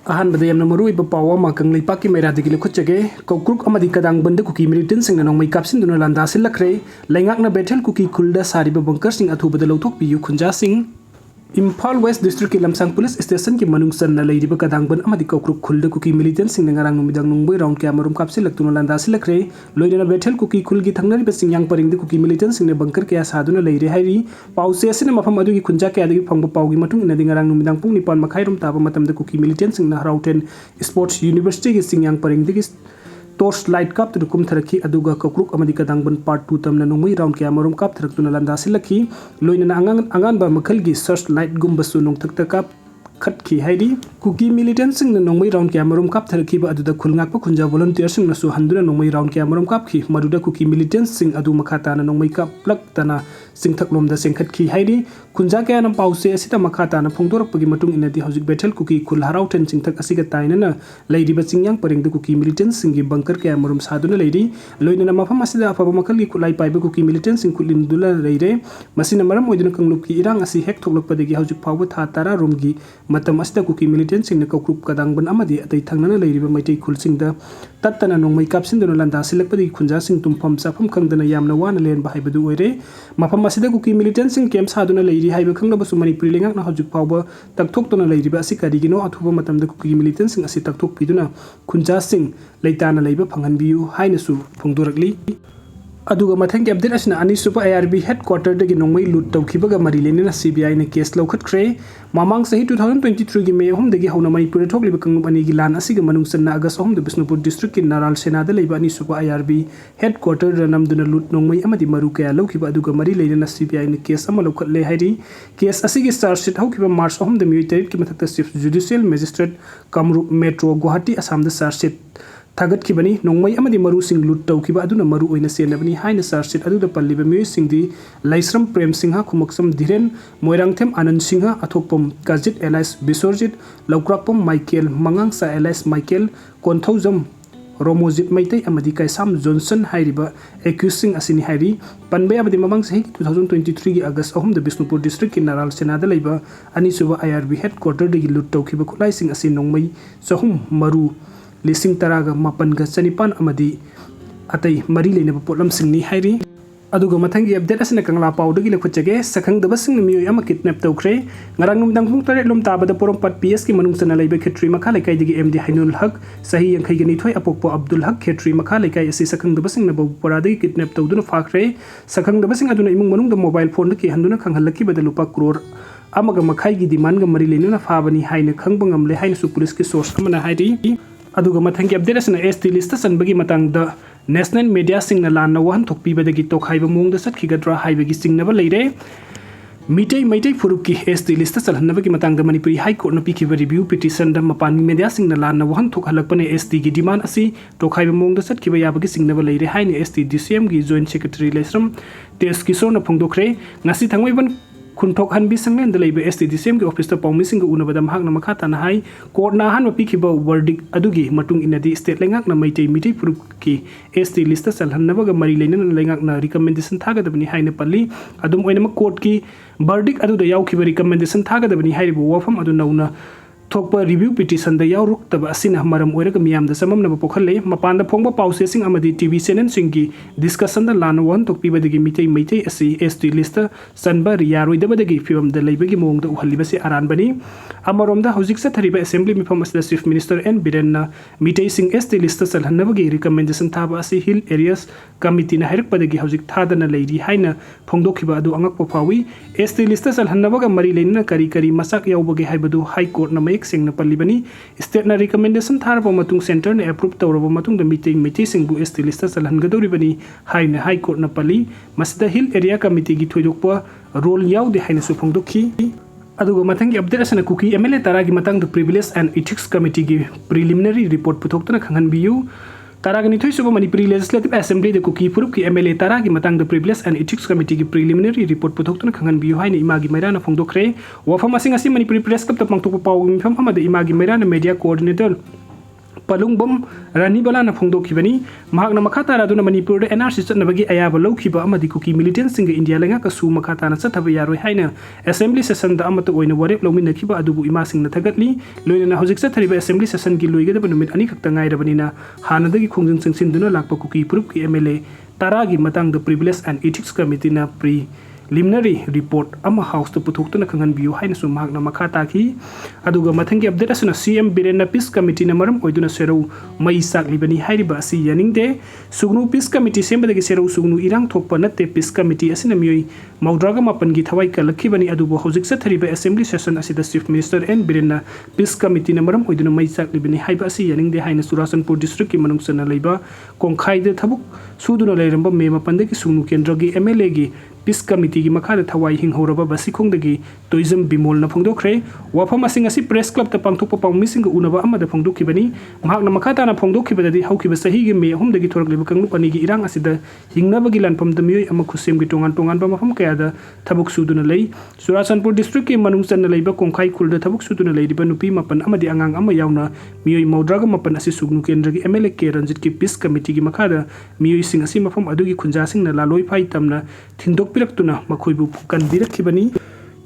अहनबद यामना मरुइबा पावा मा कंगलैपाकी मैरादगी लेखुचगे कौक्रुक अमदी कदांगबंदा कुकी मिलिटेंटसिंगना नोंमै कापसिंदुना लांदासिल्लखरे लैंगाकना बेथेल कुकी खुलदा सारिबा बंकरसिंग अथुबदा लौथोकपियु खुंजासिंग इम्फाल वेस्ट डिस्ट्रिक्ट की लमसांग पुलिस स्टेशन की मनुंग सन्ना लेरिबा कदांगबन अमदी कौक्रुक खुलदा कुकी मिलिटेंटसिंगना ngarang नुमिदांग नुंबै राउंड क्या मरुम कापसिलक्तुना लांदासिल्लखरे लोइना बेथेल कुकी खुलगी थंगनरिबा सिंयांग परिंगदि कुकी मिलिटेंटसिंगना बंकर क्या सादुना लेरे हाइरि पाउसे असिना मफम अदुगी खुंजा क्यादगी फंगबा पाउगी मतुंग इनादि ngarang नुमिदांग पुंग निपान मखाइरुम ताबा मतमदा कुकी मिलिटेंटसिंगना हराउटेन स्पोर्ट्स यूनिवर्सिटी की सिंयांग परिंगदि टॉर्च लाइट काप तो कुम थरकी अदुगा कौक्रुक अमदी कदांगबन पार्ट 2 तमना नुंमै राउंड क्या मरुम काप थरक्तुना लांदासिल्लखी लोइना अंगानबा मखलगी सर्च लाइट गुम्बसु नोंथक्ता काप खटकी हाइरी कुकी मिलिटेंटसिंगना नोंमै राउंड क्या मरुम काप थरकीबा अदुदा खुलंगाकपा खुंजा वॉलंटियरसिंगनासु हंदुना नोंमै राउंड क्या मरुम कापखी मरुदा कुकी मिलिटेंटसिंग अदु मखाताना नोंमै कापलक्तना सिंथकलोमदा सेंखटखी हाइरी खुंजा क्याना पाउसे असिता मखाताना फोंदोरकपगी मतुंग इनादि हौजिक बेथेल कुकी खुल हराउटेन सिंथक असिगा ताइनना लैरिबा चिंयांग परिंगद कुकी मिलिटेंटसिंगी बंकर क्या मरुम सादुना लैरि लोइना मफम असिदा अफबा मखलगी खुलाई पाइबा कुकी मिलिटेंटसिंग खुलिंदुला लैरे मसिना मरम ओइदुना कंगलुपकी इरांग असि हेक थोकलकपदगी हौजिक फावबा था 10 रोमगी मतम असिदा कुकी मिलिटेंटसिंगना कौक्रुक कदांगबन अमदी अतै थंगना लैरिबा मैतै खुलसिंगदा तत्तना नोंमै कापसिंदुना लांदासिल्लकपदगी खुंजासिंग तुमफम साफम खंगदना यामना वाना लेनबा हाइबदु ओइरे मफम असिदा कुकी मिलिटेंटसिंग कैम्प सादुना लैरि हाइबा खंगनबसु मणिपुरी लेंगाकना हौजिक फावबा तकथोक्तुना लैरिबा असि करिगिनो अथुबा मतमदा कुकी मिलिटेंटसिंग असि तकथोकपिदुना खुंजासिंग लैताना लैबा फंगनबियु हाइनसु फोंदोरकली अदुगा मथंग अपडेट असना अनिसुपा आईआरबी हेडक्वार्टर दगी नोंमै लूट तौखिबगा मरी लेनेना सीबीआई ने केस लौखटख्रे ममांग सही 2023 की मे 3 दगी हौना मणिपुर थोकलिबा कंगुम अनिगी लान असिगा मनुंग सन्ना अगस्त 3 बिष्णुपुर डिस्ट्रिक्ट की नाराल सेनादा लेबा अनिसुपा आईआरबी हेडक्वार्टर रनमदुना लूट नोंमै अमदी मरु कया लौखिबा अदुगा मरी लेनेना सीबीआई ने केस अमा लौखटले हाइरि केस असिगी चार्जशीट हौखिबा मार्च 3 द मियोइ तरीक की मथक्ता chief judicial magistrate Kamrup metro Guwahati Assam द चार्जशीट थागतखिबनी नोंमै अमदी मरुसिंग लूट तौखिबा अदुना मरु ओइना सेनबनी हाइना चार्जशीट अदुदा पल्लिबा मियोइसिंगदि Laisram Prem Singh Khumuksam Dhiren Moirangthem Anand Singh Athokpam Kajit alias Bisorjit Loukrakpam Michael Mangangsa alias Michael Konthoujam Romojit Meitei अमदी कैसाम जॉनसन हाइरिबा एक्यूजिंग असिनी हाइरि पनबे अमदी ममंग सही 2023 की अगस्त 3 द बिष्णुपुर डिस्ट्रिक्ट की नाराल सेनादा लेबा अनिसुबा आईआरबी हेडक्वार्टर दगी लूट तौखिबा खुलाइसिंग असि नोंमै चहुम मरु लिसिंग तरागा मापनगा चनिपान अमदी अतै मरी लेनबा पोटलमसिंगनी हाइरि अदुगा मथंगी अपडेट असना कंगला पाउदगी लेखुचगे सखंगदबसिंग मियोय अमा kidnap तौख्रे ngarang numdang pung tare lom tabada porongpat PS की मनुंग सना लेबे खेत्री मखा लेकाई दगी एमडी हाइनुल हक सही यंखै गनि थोय अपोकपो अब्दुल हक खेत्री मखा लेकाई असि सखंगदबसिंग न बौपरादगी किडनैप तौदुना फाखरे सखंगदबसिंग अदुना इमुंग मनुंग द मोबाइल फोन दकी हंदुना खंगहलकी बदल रुपा करोड़ अमगा मखाई की डिमांड ग मरी लेनुना फाबनी हाइना खंगबा ngamle हाइना सु पुलिस की सोर्स अमना हाइरि अदुगा मथंगी अपडेट असना एसटी लिस्ट सनबगी मतंगद नेशनल मीडिया सिंगना लान वहन थोकपीबदगी तोखाइबा मोंगदा सटखिगद्रा हाइबगी सिंगनबा लेरे मैतै फुरुकी एसटी लिस्ट चलहनबगी मतंगद मणिपुरी हाई कोर्ट न पिखिबा रिव्यू पिटिशन द मपान मीडिया सिंगना लान वहन थोकहलकपने एसटी की डिमांड असि तोखाइबा मोंगदा सटखिबा याबगी सिंगनबा लेरे हाइने एसटी डीसीएम की जॉइंट सेक्रेटरी लेसरम तेज किशोर न फोंदोखरे ngasi thangwaiban खुनथोक हनबी संगलेन द लेबे एसटी डीसीएम की ऑफिस पाउमिसिंग उनबदा महाक मखा ताना हाई कोर्ट ना हन पिखिबा वर्डिक अदुगी मटुंग इनदी स्टेट लेंगाक न मैतै मिटै फुरुक की एसटी लिस्ट चलहनबग मरी लेनन लेंगाक न रिकमेंडेशन थागदबनी हाइने पल्ली अदुम ओइनम कोर्ट की वर्डिक अदुदा याउखिबा रिकमेंडेशन थागदबनी हाइरिबो वाफम अदु नौना थोकपा रिव्यू पिटिशन द याउरुक्तबा असिना मरम ओइरग मियाम द सममनबा पोखले मपान द फोंगबा पाउसेसिंग अमदी टीवी चैनल सिंगी डिस्कशन द लान वन तोकपीबदगी मितै मैतै असि एसटी लिस्ट सनबा यारोइदबदगी फिवम द लेबगी मोंग द उहलिबसे आरानबनी अमरोम द हौजिक सथरिबा असेंबली मिफम असदा चीफ मिनिस्टर एन बिरेन न मितै सिंग एसटी लिस्ट चलहनबगी रिकमेंडेशन थाबा असि हिल एरियास कमिटी न हैरकपदगी हौजिक थादना लैरि हाइना फोंदोखिबा अदु अंगकपा फावी एसटी लिस्ट चलहनबगा मरी लेनना करी करी मसाक यावबगे हाइबदु हाई कोर्ट न मयक सिंगना पल्लिबनी स्टेट न रिकमेंडेशन थारबा मतुंग सेंटर ने अप्रूव तौरबा मतुंग द मिटिंग मिटै सिंगबु एसटी लिस्ट चलहनगदौरिबनी हाइना हाई कोर्ट न पल्ली मसदा हिल एरिया कमिटी की थोइदोकपा रोल यावदे हाइना सु फोंदोखी अदुगा मथंगी अपडेट असना कुकी एमएलए तारागी मतंग द प्रिविलेज एंड इथिक्स कमिटी की प्रिलिमिनरी रिपोर्ट पुथोक्तना खंगनबियु तारागनी थोइसुबा मणिपुरी लेजिस्लेटिव असेंबली द कुकी फुरुप की एमएलए तारागी मतंग द प्रिविलेज एंड इथिक्स कमिटी की प्रिलिमिनरी रिपोर्ट पुथोक्तना खंगनबियु हाइना इमागी मैराना फोंदोखरे वाफम असिंग असि मणिपुरी प्रेस क्लब त पंगथोकपा पाउ मिफम अमद इमागी मैराना media coordinator Palungbom Ranibala Fongdokibani, Magna Makata Duna Manipur, NRC Navagi Ayaba Lokiba Amadi Kuki Militantsingna India Langakasu Makatana Satavayaro Haina, Assembly Session the Amato in a Warep Lomina Kiba Adubu Imasing Natagatli, Luina Hosik Satariba Assembly Session Giluiga Benumit Anikatanga Banina, Hanadagi Kungin Sinduna Lakpa Kuki Pruki MLA, Taragi Matang the Privilege and Ethics Committee na preliminary report ama house to putukna kangan biu haina su magna makata ki aduga mathangi update asuna CM Birena Peace Committee na maram oiduna serau mai sak libani hairiba asi yaningde sugnu Peace Committee sembadagi serau sugnu irang thokpa natte Peace Committee asina mioi maudraga mapan gi thawai kalakibani adubo hojik sa thariba assembly session asida Chief Minister N Birena Peace Committee na maram oiduna mai sak libani haiba asi yaningde haina Surasanpur district ki manungsana leiba kongkhai de thabuk suduna leiramba me mapande ki sugnu kendra gi MLA gi Peace Committee gi makha thawai hinghoraba basikong dagi tourism bimol na phongdokre wafam asing asi press club ta pangthokpa pawmising unaba amada phongdokhibani mahakna makhata na phongdokhibadadi haukiba sahi gi me ahum dagi thorak leba kanglu pani gi irang asida hingnaba gi lanpam damioi ama khusem gi tongan tongan ba mafam kaya da thabuk suduna lei Surasanpur district ki manungsan na leiba kongkhai khulda thabuk suduna leidiba nupi mapan amadi angang ama yauna mioi maudraga mapan asi sugnu kendra gi MLA ke Ranjit ki Peace Committee gi makha mioi sing asi mafam adu gi khunja sing na laloi phai tamna thindok Pirakuna Makoibu Pukan Birakibani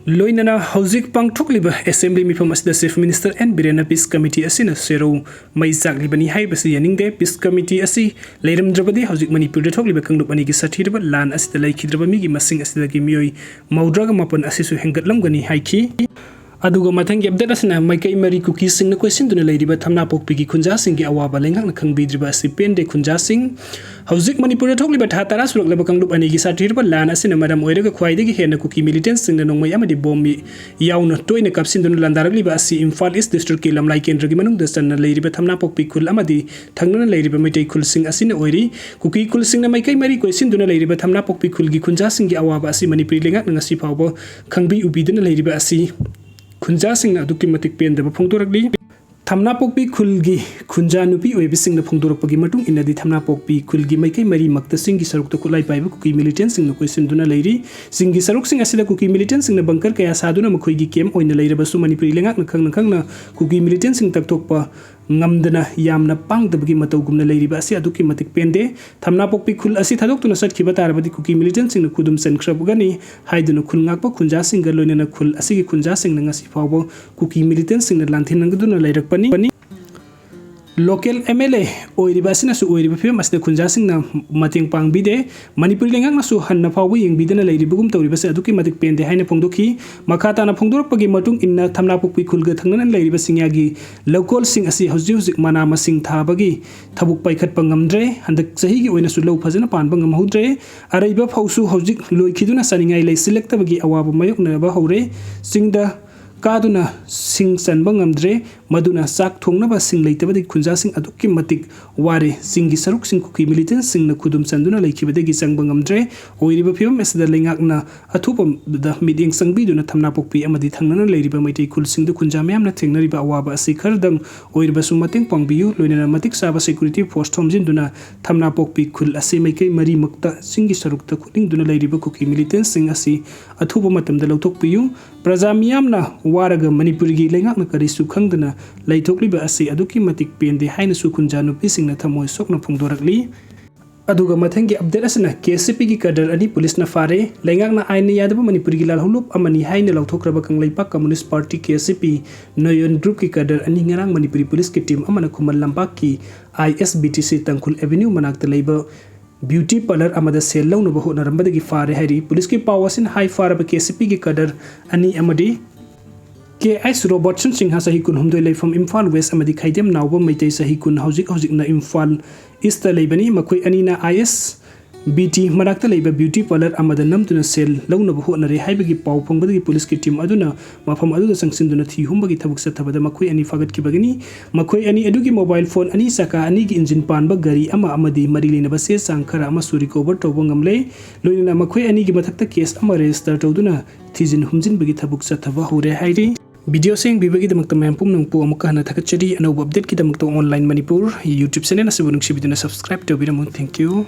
Loinana Hosik Pangthokliba Assembly Mifam as the Chief Minister and Birena Peace Committee Asina Sero Maisak Libani Haibasi Yaningde Peace Committee Asi Leiram Drabadi Hosik Manipur Tokliba Kangupani Satiraba Lan as the Lake Drabamigi Masing as the Gimioi Maudraga Mapan Asisu Hengat Lamgani Haiki Aduga mathangi update asina Maikei Mari Kukisingna Koisinduna Leiriba thamna pokpigi Khunjasing gi awaba lengakna khangbidriba si pende Khunjasing Hauzik Manipur thokliba thatara suraklaba kanglup ani gi satirba lan asina madam oiraga khwaidagi hena Kuki Militantsingna nongmai amadi bommi yauna toina kapsinduna landaragliba asi Imphal East District ki lamlai kendra gi manung dasanna leiriba thamna pokpi khul amadi thangnana leiriba Maitei khulsing asina oiri Kuki khulsingna Maikei Mari Koisinduna leiriba thamna pokpi khul gi Khunjasing gi awaba asi Manipur lengakna ngasi phawba khangbi ubiduna leiriba asi Khunjasingna aduki matik pendaba phongdorakli thamna pokpi khulgi khunja nupi oibisingna phongdorakpagi matung inadi thamna pokpi khulgi Maikei Mari makta singgi sarukta khulai paiba Kuki Militantsingna Koisinduna leiri singgi saruksing asida Kuki Militantsingna bangkar kaya saduna makhoigi kem oina leirabasu Manipuri lengakna khangna Kuki Militantsing takthokpa ngamdana yamna pangdabagi matawgumna leiriba asi aduki matik pende thamna pokpi khul asi thadokuna satkhiba tarabadi Kuki Militantsingna khudum senkrabugani haiduna khul ngakpa khunjasingga loinana khul asigi khunjasingna ngasi phawbo Kuki Militantsingna lanthinangduna leirakpani Local MLA oiriba asina su oiriba phim asida Khunjasingna mating pangbide Manipur lengakna su hanna phawbo yengbidana leiribugum tawriba se aduki matik pende haina phongdokhi makhata na phongdorakpagi matung inna thamna pokpi khulga thangna leiriba singyagi local sing asi hojik mana masing thabagi thabuk paikhatpa ngamdre handak sahi gi oina su lo phajana panba ngamhudre araiba phawsu hojik loikhiduna saningai leisilektabagi awaba mayokna ba hore singda Kaduna sing sanba ngamdre maduna sak thongnaba sing leitabadi Khunjasing aduki matik ware singi saruk sing Kuki Militantsingna khudum sanduna leikhibadagi sangba ngamdre oiriba phim esda lengakna athupam da meeting sangbiduna thamna pokpi amadi thangnana leiriba Maitei khulsingda khunja mayamna thengnariba awaba asi khardang oiriba su mating pangbiu loinana matik saba security force thomjinduna thamna pokpi khul asi Maikei Mari makta singi sarukta khudingduna leiriba Kuki Militantsing asi athupa matamda lauthokpiu praja miyamna waraga Manipurgi lengakna karisu khangdana laithokliba asi aduki matik pende haina su khunja nupisingna thamoi sokna phongdorakli aduga mathangi update asna KCP gi kadar ani police na fare lengakna aina yadaba Manipurgi lalhulup amani haina lauthokraba kanglaipak Communist Party KCP noyon group ki kadar ani ngarang Manipuri police ki team amana khumal lampak ki ISBTC Tangkhul Avenue manakta leiba Beauty parlor amada sel launa bahu narambadagi fare hari police ki pawasin high faraba KCP gi kadar ani amadi K.I.S. Robertson Singha sahi kun humdoi leifam Imphal West amadi khaidem nawba Maitei sahi kun hojik na Imphal East leibani makhoi anina IS BT manakta leiba beauty parlor amada namtuna sel launa bahu nare haibagi paw phongbadagi police ki team aduna mafam aduda sangsinduna thi humbagi thabuk sathabada makhoi ani fagat ki bagani makhoi ani adugi mobile phone ani saka ani gi engine panba gari ama amadi marilina base sangkhara ama suri cover tawba ngamle loina makhoi ani gi mathakta case ama register tawduna thijin humjin bagi thabuk sathaba hore hairi Video sing bibagi damak tamayam pum nang po amukah na takachari ano update ki damak to online Manipur YouTube channel na sabunung shibiduna subscribe to binamun thank you